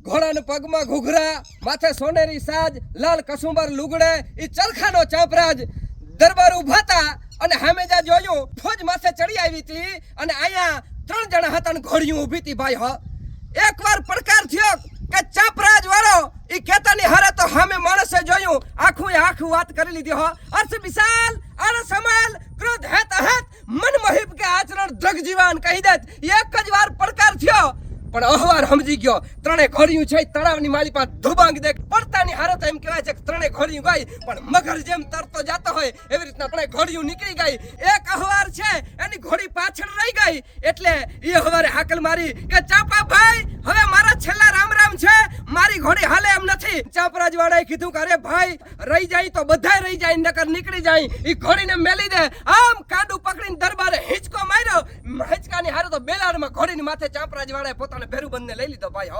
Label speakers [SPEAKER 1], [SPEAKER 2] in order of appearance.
[SPEAKER 1] ઘોડાને પગમાં ઘૂઘરા, માથે સોનેરી સાજ, લાલ કસુંબર લુગડે, ઈ ચરખાનો ચાંપરાજ દરબાર ઉભા હતા અને હામેજા જોયું ફોજ માથે ચડી આવી હતી અને અહીંયા 3 જણા હતા ને ઘોડીઓ ઊભી હતી ભાઈ. હો એકવાર પડકાર થયો કે ચાંપરાજ વાળો ઈ કેતાની હારે તો હામે માણસે જોયું આખું વાત કરી લીધી. હો અર્થ વિશાલ અર સમાલ ક્રોધ હેત હેત મન મહિબ કે આચરણ દ્રગ જીવાન કહી દેત. એક જ વાર પડકાર થયો પણ અહવાર સમજી ગયો. 3 ઘોડીયું છે તળાવની માળી પાસે ધુબાંગ દે પડતાની હારે તો એમ કહેવાય છે કે 3 ઘોડીયું ગઈ પણ મગર જેમ તરતો જતો હોય એવી રીતના 3 ઘોડીયું નીકળી ગઈ. એક અહવાર છે એની ઘોડી પાછળ રહી ગઈ એટલે એ અહવારે હાકલ મારી કે ચાંપા ભાઈ હવે મારા છેલ્લા રામ છે, મારી ઘોડી હાલે એમ નથી. ચાંપરાજ વાળાએ કીધું કે અરે ભાઈ રહી જાય તો બધાય રહી જાય નકર નીકળી જાય. એ ઘોડીને મેલી દે. આમ કાડું પકડીને દરબારે હિંચકો માર્યો. હિંચકાની હારે તો બેલાડમાં ઘોડીની માથે ચાંપરાજ વાળાએ પોતાને ભેરુબંધને લઈ લીધો ભાઈ.